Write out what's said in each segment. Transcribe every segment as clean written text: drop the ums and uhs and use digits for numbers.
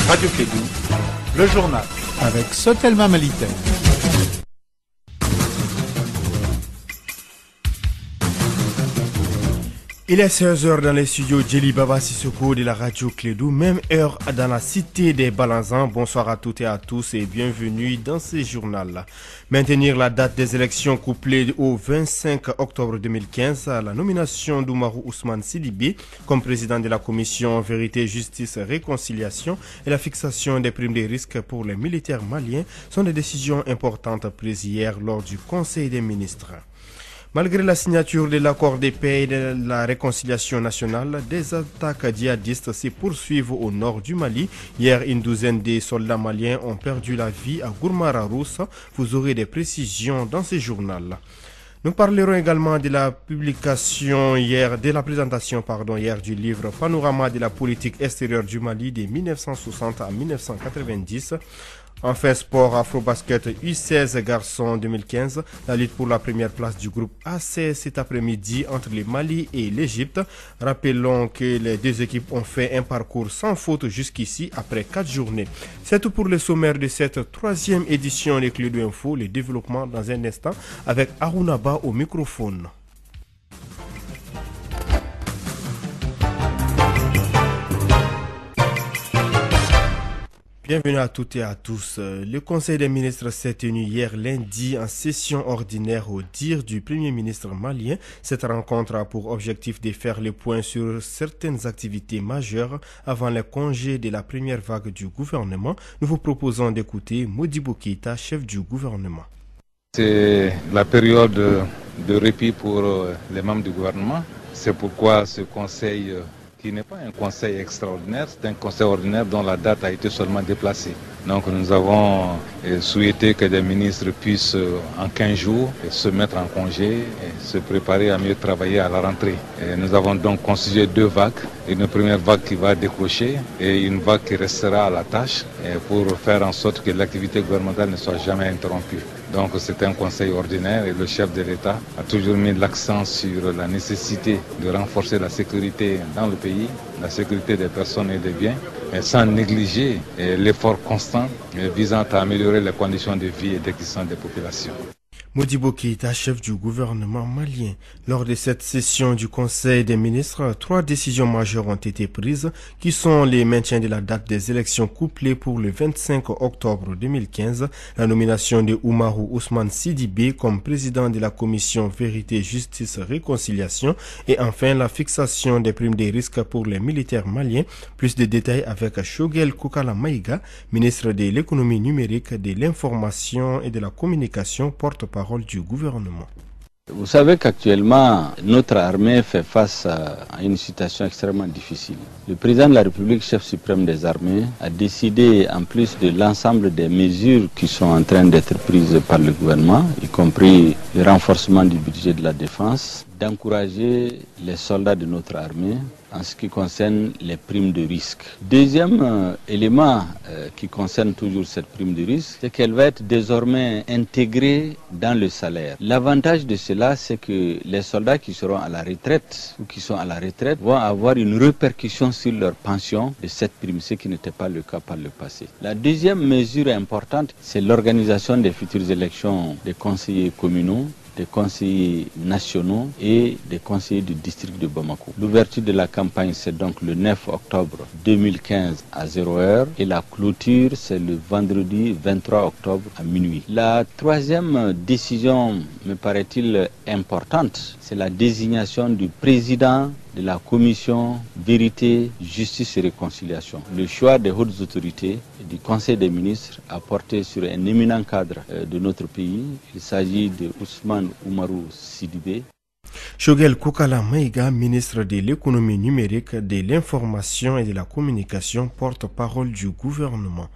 Radio Kédou, le journal. Avec Sotelma Malitaire. Il est 16h dans les studios Djeli Baba Sissoko de la radio Kédou, même heure dans la cité des Balanzans. Bonsoir à toutes et à tous et bienvenue dans ce journal. Maintenir la date des élections couplée au 25 octobre 2015 à la nomination d'Oumarou Ousmane Sidibé comme président de la commission Vérité, Justice, Réconciliation et la fixation des primes de risque pour les militaires maliens sont des décisions importantes prises hier lors du Conseil des ministres. Malgré la signature de l'accord de paix et de la réconciliation nationale, des attaques djihadistes se poursuivent au nord du Mali. Hier, une douzaine de soldats maliens ont perdu la vie à Gourmara-Rousse. Vous aurez des précisions dans ce journal. Nous parlerons également de la présentation hier du livre Panorama de la politique extérieure du Mali de 1960 à 1990. Enfin, sport Afrobasket U16 garçons 2015. La lutte pour la première place du groupe AC cet après-midi entre le Mali et l'Égypte. Rappelons que les deux équipes ont fait un parcours sans faute jusqu'ici après 4 journées. C'est tout pour le sommaire de cette troisième édition des Clés de Info. Le développement dans un instant avec Arunaba au microphone. Bienvenue à toutes et à tous. Le Conseil des ministres s'est tenu hier lundi en session ordinaire au dire du Premier ministre malien. Cette rencontre a pour objectif de faire le point sur certaines activités majeures avant les congés de la première vague du gouvernement. Nous vous proposons d'écouter Modibo Keïta, chef du gouvernement. C'est la période de répit pour les membres du gouvernement. C'est pourquoi ce conseil qui n'est pas un conseil extraordinaire, c'est un conseil ordinaire dont la date a été seulement déplacée. Donc nous avons souhaité que des ministres puissent en 15 jours se mettre en congé et se préparer à mieux travailler à la rentrée. Et nous avons donc constitué 2 vagues, une première vague qui va décrocher et une vague qui restera à la tâche pour faire en sorte que l'activité gouvernementale ne soit jamais interrompue. Donc c'est un conseil ordinaire et le chef de l'État a toujours mis l'accent sur la nécessité de renforcer la sécurité dans le pays, la sécurité des personnes et des biens, mais sans négliger l'effort constant visant à améliorer les conditions de vie et d'existence des populations. Modibo Keïta, chef du gouvernement malien. Lors de cette session du Conseil des ministres, 3 décisions majeures ont été prises, qui sont les maintiens de la date des élections couplées pour le 25 octobre 2015, la nomination de Oumarou Ousmane Sidibé comme président de la commission Vérité, Justice, Réconciliation et enfin la fixation des primes de risque pour les militaires maliens. Plus de détails avec Shogel Koukala Maïga, ministre de l'économie numérique, de l'information et de la communication, porte-parole du gouvernement. Vous savez qu'actuellement, notre armée fait face à une situation extrêmement difficile. Le président de la République, chef suprême des armées, a décidé, en plus de l'ensemble des mesures qui sont en train d'être prises par le gouvernement, y compris le renforcement du budget de la défense, d'encourager les soldats de notre armée en ce qui concerne les primes de risque. Deuxième élément qui concerne toujours cette prime de risque, c'est qu'elle va être désormais intégrée dans le salaire. L'avantage de cela, c'est que les soldats qui seront à la retraite ou qui sont à la retraite vont avoir une répercussion sur leur pension de cette prime, ce qui n'était pas le cas par le passé. La deuxième mesure importante, c'est l'organisation des futures élections des conseillers communaux, des conseillers nationaux et des conseillers du district de Bamako. L'ouverture de la campagne, c'est donc le 9 octobre 2015 à 0h et la clôture, c'est le vendredi 23 octobre à minuit. La troisième décision, me paraît-il importante, c'est la désignation du président de la commission Vérité, Justice et Réconciliation. Le choix des hautes autorités et du Conseil des ministres a porté sur un éminent cadre de notre pays. Il s'agit de Ousmane Oumarou Sidibé. Shogel Koukala Maïga, ministre de l'économie numérique, de l'information et de la communication, porte-parole du gouvernement.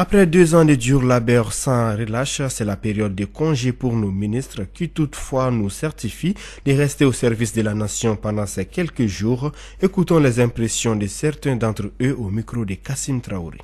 Après 2 ans de dur labeur sans relâche, c'est la période de congé pour nos ministres qui toutefois nous certifient de rester au service de la nation pendant ces quelques jours. Écoutons les impressions de certains d'entre eux au micro de Kassim Traoré.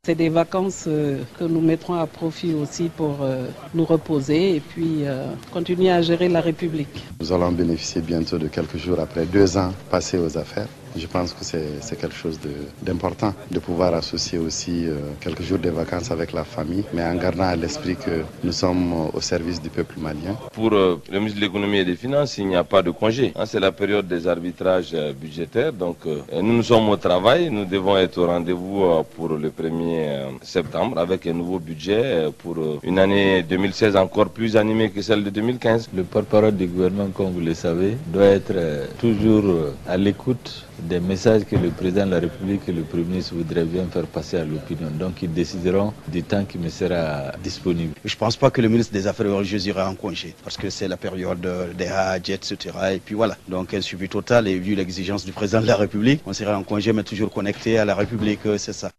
C'est des vacances que nous mettrons à profit aussi pour nous reposer et puis continuer à gérer la République. Nous allons bénéficier bientôt de quelques jours après 2 ans passés aux affaires. Je pense que c'est quelque chose d'important de pouvoir associer aussi quelques jours de vacances avec la famille, mais en gardant à l'esprit que nous sommes au service du peuple malien. Pour le ministre de l'économie et des finances, il n'y a pas de congé. C'est la période des arbitrages budgétaires, donc nous sommes au travail, nous devons être au rendez-vous pour le 1er septembre avec un nouveau budget pour une année 2016 encore plus animée que celle de 2015. Le porte-parole du gouvernement, comme vous le savez, doit être toujours à l'écoute des messages que le président de la République et le Premier ministre voudraient bien faire passer à l'opinion. Donc ils décideront du temps qui me sera disponible. Je ne pense pas que le ministre des Affaires religieuses ira en congé parce que c'est la période des Hajj, etc. Et puis voilà, donc un suivi total et vu l'exigence du président de la République, on sera en congé mais toujours connecté à la République, c'est ça.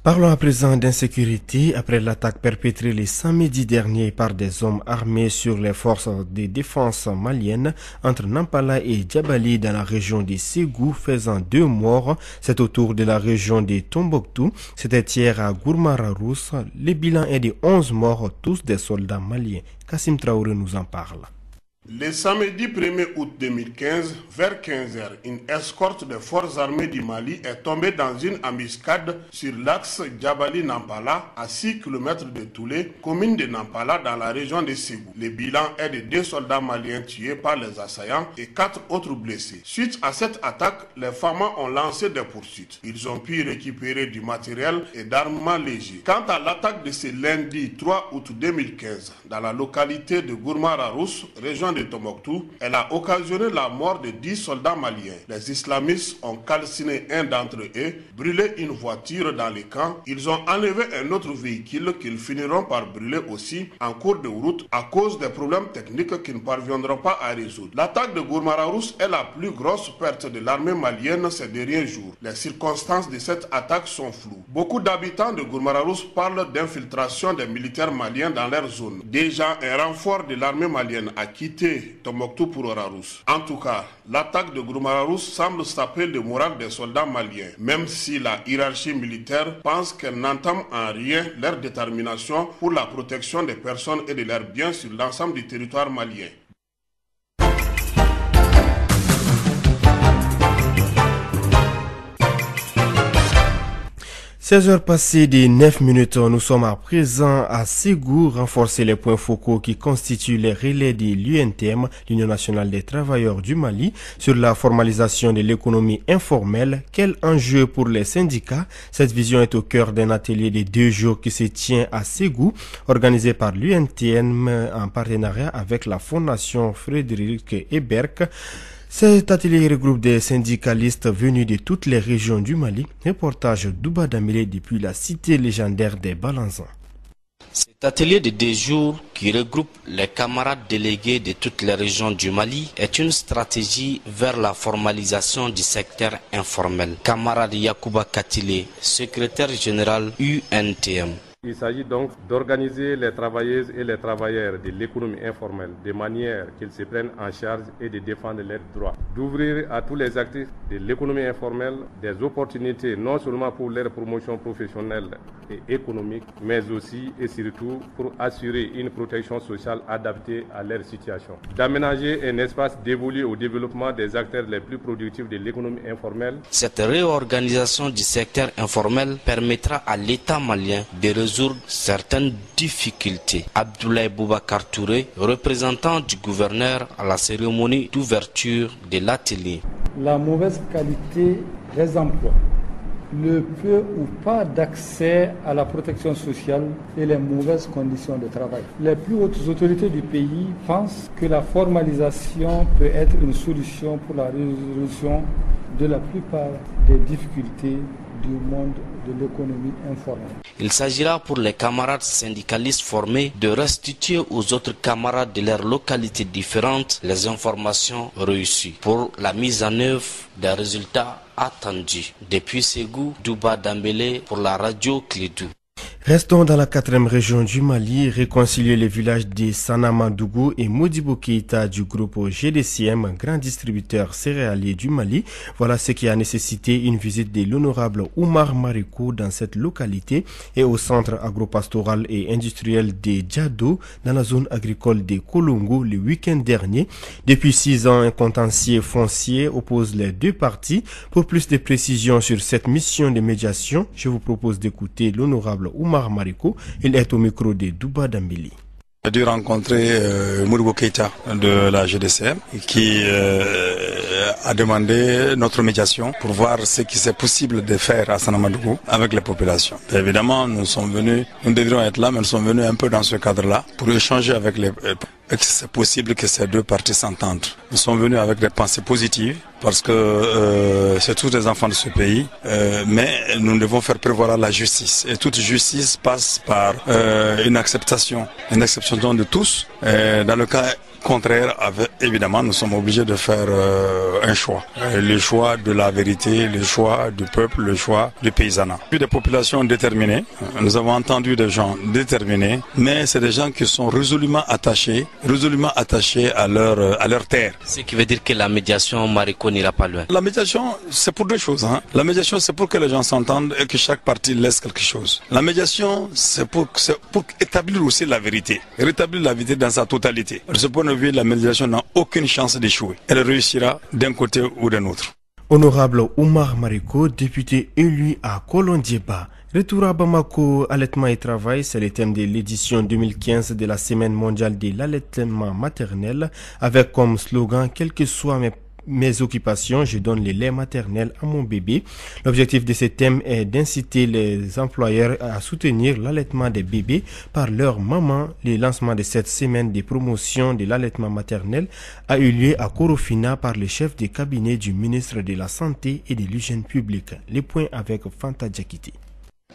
Parlons à présent d'insécurité. Après l'attaque perpétrée le samedi dernier par des hommes armés sur les forces de défense maliennes entre Nampala et Djabali dans la région de Ségou, faisant 2 morts, c'est autour de la région de Tombouctou. C'était hier à Gourmara-Rousse. Le bilan est de 11 morts, tous des soldats maliens. Kassim Traoré nous en parle. Le samedi 1er août 2015, vers 15h, une escorte des forces armées du Mali est tombée dans une embuscade sur l'axe Djabali-Nampala, à 6 km de Toulé, commune de Nampala dans la région de Ségou. Le bilan est de 2 soldats maliens tués par les assaillants et 4 autres blessés. Suite à cette attaque, les FAMA ont lancé des poursuites. Ils ont pu récupérer du matériel et d'armements légers. Quant à l'attaque de ce lundi 3 août 2015, dans la localité de Gourmara-Rousse, région de Tombouctou, elle a occasionné la mort de 10 soldats maliens. Les islamistes ont calciné un d'entre eux, brûlé une voiture dans les camps. Ils ont enlevé un autre véhicule qu'ils finiront par brûler aussi en cours de route à cause des problèmes techniques qu'ils ne parviendront pas à résoudre. L'attaque de Gourmara-Rousse est la plus grosse perte de l'armée malienne ces derniers jours. Les circonstances de cette attaque sont floues. Beaucoup d'habitants de Gourmara-Rousse parlent d'infiltration des militaires maliens dans leur zone. Déjà, un renfort de l'armée malienne a quitté Tombouctou pour Orarousse. En tout cas, l'attaque de Gourmara-Rousse semble saper le moral des soldats maliens, même si la hiérarchie militaire pense qu'elle n'entame en rien leur détermination pour la protection des personnes et de leurs biens sur l'ensemble du territoire malien. 16h passées de 9 minutes, nous sommes à présent à Ségou, renforcer les points focaux qui constituent les relais de l'UNTM, l'Union nationale des travailleurs du Mali, sur la formalisation de l'économie informelle. Quel enjeu pour les syndicats? Cette vision est au cœur d'un atelier de 2 jours qui se tient à Ségou, organisé par l'UNTM en partenariat avec la Fondation Frédéric Ebert. Cet atelier regroupe des syndicalistes venus de toutes les régions du Mali. Reportage d'Ouba Damile depuis la cité légendaire des Balanzans. Cet atelier de 2 jours qui regroupe les camarades délégués de toutes les régions du Mali est une stratégie vers la formalisation du secteur informel. Camarade Yacouba Katile, secrétaire général UNTM. Il s'agit donc d'organiser les travailleuses et les travailleurs de l'économie informelle de manière qu'ils se prennent en charge et de défendre leurs droits. D'ouvrir à tous les actifs de l'économie informelle des opportunités non seulement pour leur promotion professionnelle et économique, mais aussi et surtout pour assurer une protection sociale adaptée à leur situation. D'aménager un espace dévolu au développement des acteurs les plus productifs de l'économie informelle. Cette réorganisation du secteur informel permettra à l'État malien de résoudre certaines difficultés. Abdoulaye Boubacar Touré, représentant du gouverneur à la cérémonie d'ouverture de l'atelier. La mauvaise qualité des emplois, le peu ou pas d'accès à la protection sociale et les mauvaises conditions de travail. Les plus hautes autorités du pays pensent que la formalisation peut être une solution pour la résolution de la plupart des difficultés du monde de l'économie informelle. Il s'agira pour les camarades syndicalistes formés de restituer aux autres camarades de leurs localités différentes les informations reçues pour la mise en œuvre des résultats attendus. Depuis Ségou, Douba Dambélé pour la radio Clédou. Restons dans la 4e région du Mali, réconcilier les villages de Sanamadougou et Modibo Keïta du groupe GDCM, grand distributeur céréalier du Mali. Voilà ce qui a nécessité une visite de l'honorable Oumar Mariko dans cette localité et au centre agropastoral et industriel de Diado dans la zone agricole de Kolongo le week-end dernier. Depuis 6 ans, un contentieux foncier oppose les deux parties. Pour plus de précisions sur cette mission de médiation, je vous propose d'écouter l'honorable Oumar Mariko. Il est au micro de Douba Dambili. J'ai dû rencontrer Modibo Keïta de la GDCM qui a demandé notre médiation pour voir ce qui est possible de faire à Sanamadougou avec les populations. Et évidemment, nous devrions être là, mais nous sommes venus un peu dans ce cadre-là pour échanger avec les c'est possible que ces deux parties s'entendent. Nous sommes venus avec des pensées positives parce que c'est tous des enfants de ce pays, mais nous devons faire prévaloir la justice. Et toute justice passe par une acceptation de tous. Dans le cas contraire, évidemment, nous sommes obligés de faire un choix. Le choix de la vérité, le choix du peuple, le choix du paysanat. Des populations déterminées, nous avons entendu des gens déterminés, mais c'est des gens qui sont résolument attachés à leur terre. Ce qui veut dire que la médiation Mariko n'ira pas loin. La médiation, c'est pour deux choses. La médiation, c'est pour que les gens s'entendent et que chaque partie laisse quelque chose. La médiation, c'est pour établir aussi la vérité, rétablir la vérité dans sa totalité. De ce point de vue, la médiation n'a aucune chance d'échouer. Elle réussira d'un côté ou d'un autre. Honorable Oumar Mariko, député élu à Kolondieba. Retour à Bamako, allaitement et travail, c'est le thème de l'édition 2015 de la Semaine mondiale de l'allaitement maternel, avec comme slogan « Quelles que soient mes occupations, je donne le lait maternel à mon bébé ». L'objectif de ce thème est d'inciter les employeurs à soutenir l'allaitement des bébés par leur maman. Le lancement de cette semaine de promotion de l'allaitement maternel a eu lieu à Korofina par le chef de cabinet du ministre de la Santé et de l'Hygiène publique. Les points avec Fanta Diakité.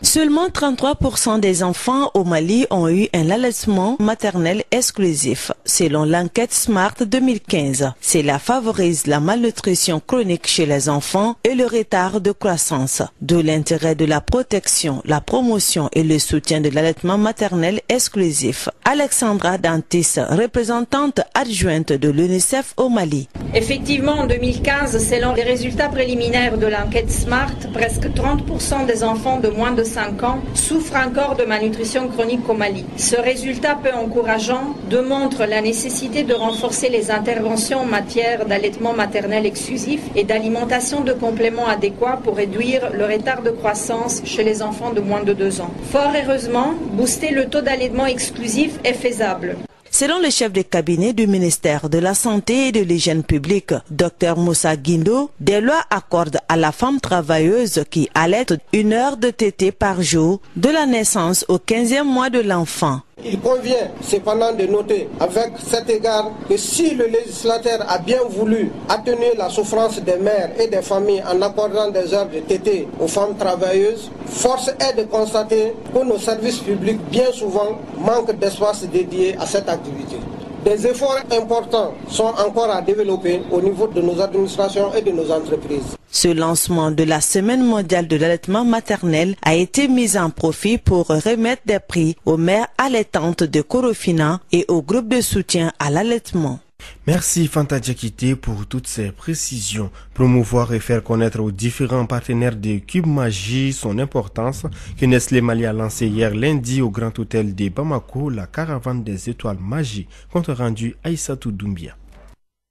Seulement 33% des enfants au Mali ont eu un allaitement maternel exclusif, selon l'enquête SMART 2015. Cela favorise la malnutrition chronique chez les enfants et le retard de croissance. D'où l'intérêt de la protection, la promotion et le soutien de l'allaitement maternel exclusif. Alexandra Dantis, représentante adjointe de l'UNICEF au Mali. Effectivement, en 2015, selon les résultats préliminaires de l'enquête SMART, presque 30% des enfants de moins de 5 ans souffrent encore de malnutrition chronique au Mali. Ce résultat peu encourageant démontre la nécessité de renforcer les interventions en matière d'allaitement maternel exclusif et d'alimentation de compléments adéquats pour réduire le retard de croissance chez les enfants de moins de 2 ans. Fort heureusement, booster le taux d'allaitement exclusif est faisable. Selon le chef de cabinet du ministère de la Santé et de l'Hygiène publique, Dr Moussa Guindo, des lois accordent à la femme travailleuse qui allaite 1 heure de tétée par jour de la naissance au 15e mois de l'enfant. Il convient cependant de noter avec cet égard que si le législateur a bien voulu atténuer la souffrance des mères et des familles en accordant des heures de tétée aux femmes travailleuses, force est de constater que nos services publics bien souvent manquent d'espace dédié à cette activité. Des efforts importants sont encore à développer au niveau de nos administrations et de nos entreprises. Ce lancement de la Semaine mondiale de l'allaitement maternel a été mis en profit pour remettre des prix aux mères allaitantes de Korofina et au groupe de soutien à l'allaitement. Merci Fanta Diakité pour toutes ces précisions. Promouvoir et faire connaître aux différents partenaires de Cube Magie son importance que Nestlé Mali a lancé hier lundi au Grand Hôtel de Bamako la caravane des étoiles Magie, compte rendu Aïssatou Doumbia.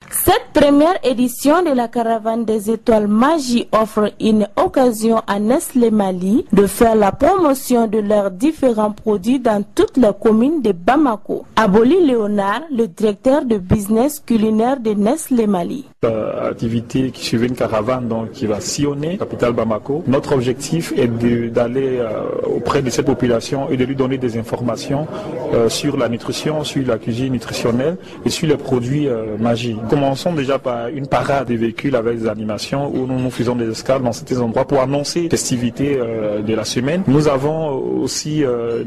Cette première édition de la caravane des étoiles Magie offre une occasion à Nestlé Mali de faire la promotion de leurs différents produits dans toutes les communes de Bamako. Aboli Léonard, le directeur de business culinaire de Nestlé Mali. Activité qui suivait une caravane donc, qui va sillonner la capitale Bamako. Notre objectif est d'aller auprès de cette population et de lui donner des informations sur la nutrition, sur la cuisine nutritionnelle et sur les produits Magie. commençons déjà par une parade des véhicules avec des animations où nous faisons des escales dans certains endroits pour annoncer les festivités de la semaine. Nous avons aussi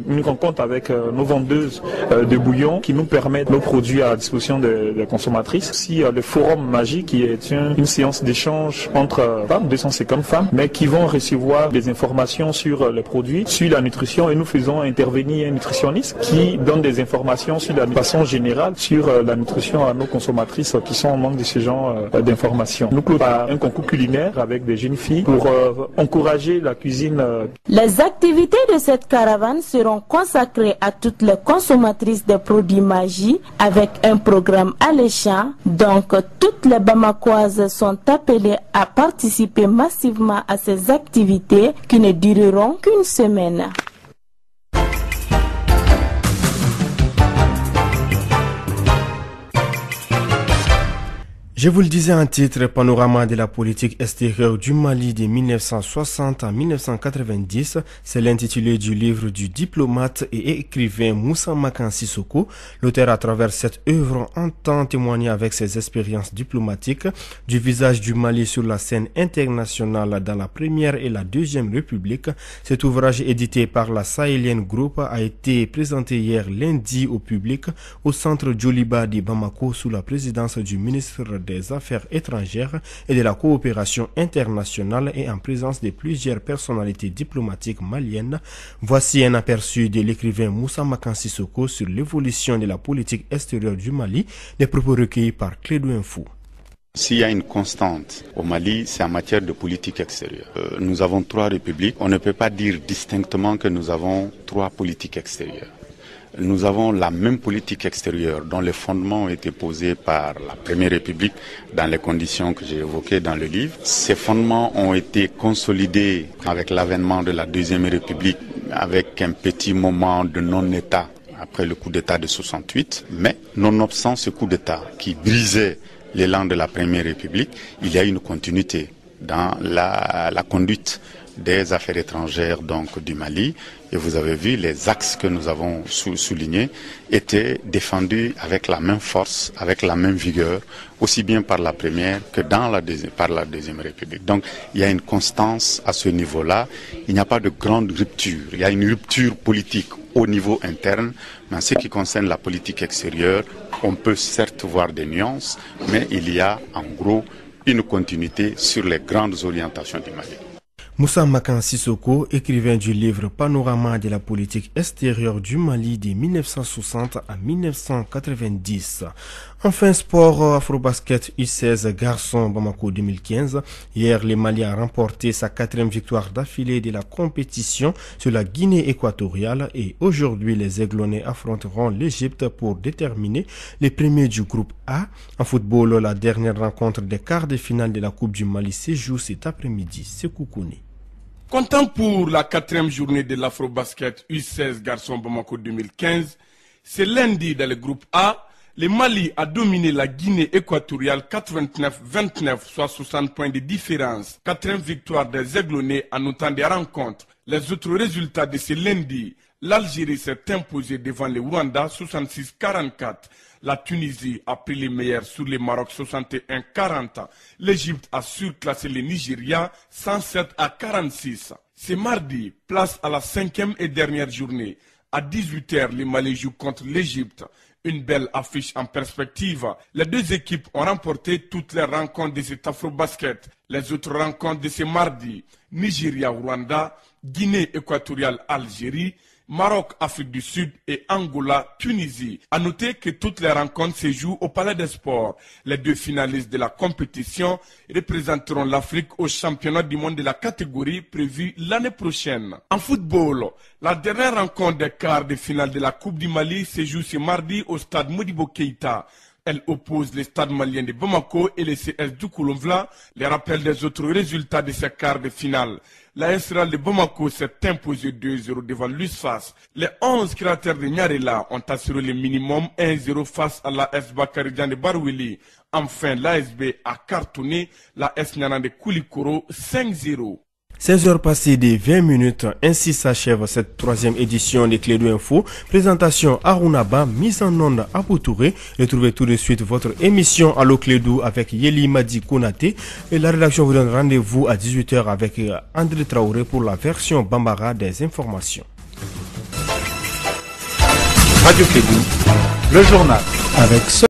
une rencontre avec nos vendeuses de bouillon qui nous permettent nos produits à la disposition des consommatrices. Aussi le forum magique qui est une séance d'échange entre femmes, 250 femmes, mais qui vont recevoir des informations sur les produits, sur la nutrition, et nous faisons intervenir un nutritionniste qui donne des informations sur la façon générale sur la nutrition à nos consommatrices qui sont en manque de ce genre d'informations. Nous clôturons par un concours culinaire avec des jeunes filles pour encourager la cuisine. Les activités de cette caravane seront consacrées à toutes les consommatrices des produits Magie avec un programme alléchant. Donc, toutes les Bamakoises sont appelées à participer massivement à ces activités qui ne dureront qu'une semaine. Je vous le disais en titre, panorama de la politique extérieure du Mali de 1960 à 1990, c'est l'intitulé du livre du diplomate et écrivain Moussa Makan Sissoko. L'auteur, à travers cette œuvre, entend témoigner avec ses expériences diplomatiques du visage du Mali sur la scène internationale dans la Première et la Deuxième République. Cet ouvrage, édité par la Sahélienne Group, a été présenté hier lundi au public au centre Djoliba de Bamako sous la présidence du ministre des Affaires étrangères et de la coopération internationale et en présence de plusieurs personnalités diplomatiques maliennes. Voici un aperçu de l'écrivain Moussa Makan Sissoko sur l'évolution de la politique extérieure du Mali, des propos recueillis par Clédou Info. S'il y a une constante au Mali, c'est en matière de politique extérieure. Nous avons 3 républiques. On ne peut pas dire distinctement que nous avons 3 politiques extérieures. Nous avons la même politique extérieure dont les fondements ont été posés par la Première République dans les conditions que j'ai évoquées dans le livre. Ces fondements ont été consolidés avec l'avènement de la Deuxième République, avec un petit moment de non-État après le coup d'État de 68. Mais nonobstant ce coup d'État qui brisait l'élan de la Première République, il y a une continuité dans la conduite des affaires étrangères donc du Mali, et vous avez vu les axes que nous avons soulignés étaient défendus avec la même force, avec la même vigueur, aussi bien par la Première que par la Deuxième République. Donc il y a une constance à ce niveau-là, il n'y a pas de grande rupture, il y a une rupture politique au niveau interne, mais en ce qui concerne la politique extérieure, on peut certes voir des nuances, mais il y a en gros une continuité sur les grandes orientations du Mali. Moussa Makan Sissoko, écrivain du livre Panorama de la politique extérieure du Mali de 1960 à 1990. Enfin, sport Afrobasket U16 Garçon Bamako 2015. Hier, le Mali a remporté sa 4e victoire d'affilée de la compétition sur la Guinée équatoriale et aujourd'hui, les Aiglonnais affronteront l'Égypte pour déterminer les premiers du groupe A. En football, la dernière rencontre des quarts de finale de la Coupe du Mali se joue cet après-midi. C'est Koukouni. Comptant pour la 4e journée de l'Afrobasket U16 Garçon Bamako 2015, c'est lundi dans le groupe A, le Mali a dominé la Guinée équatoriale 89-29, soit 60 points de différence. 4e victoire des Aiglonnais en autant de rencontres. Les autres résultats de ce lundi, l'Algérie s'est imposée devant le Rwanda 66-44. La Tunisie a pris les meilleurs sur le Maroc 61-40. L'Égypte a surclassé le Nigeria 107-46. C'est mardi, place à la 5e et dernière journée. À 18h, le Mali joue contre l'Égypte. Une belle affiche en perspective. Les deux équipes ont remporté toutes les rencontres de cet Afrobasket. Les autres rencontres de ce mardi, Nigeria-Rwanda, Guinée équatoriale-Algérie, Maroc, Afrique du Sud et Angola, Tunisie. À noter que toutes les rencontres se jouent au Palais des Sports. Les 2 finalistes de la compétition représenteront l'Afrique au championnat du monde de la catégorie prévu l'année prochaine. En football, la dernière rencontre des quarts de finale de la Coupe du Mali se joue ce mardi au stade Modibo Keïta. Elle oppose les stades maliens de Bamako et les CS du Koulouvla. Les rappels des autres résultats de ces quarts de finale. La SRL de Bamako s'est imposée 2-0 devant l'USFAS. Les 11 créateurs de Nyarela ont assuré le minimum 1-0 face à la S Bakaridjan de Barouili. Enfin, l'ASB a cartonné la S Nyanan de Koulikoro 5-0. 16h passées des 20 minutes, ainsi s'achève cette troisième édition des Clédou Info. Présentation Arunaba, mise en onde à Boutouré. Retrouvez tout de suite votre émission Allo Clédou avec Yeli Madi Konaté. Et la rédaction vous donne rendez-vous à 18h avec André Traoré pour la version Bambara des informations. Radio Clédou, le journal. Avec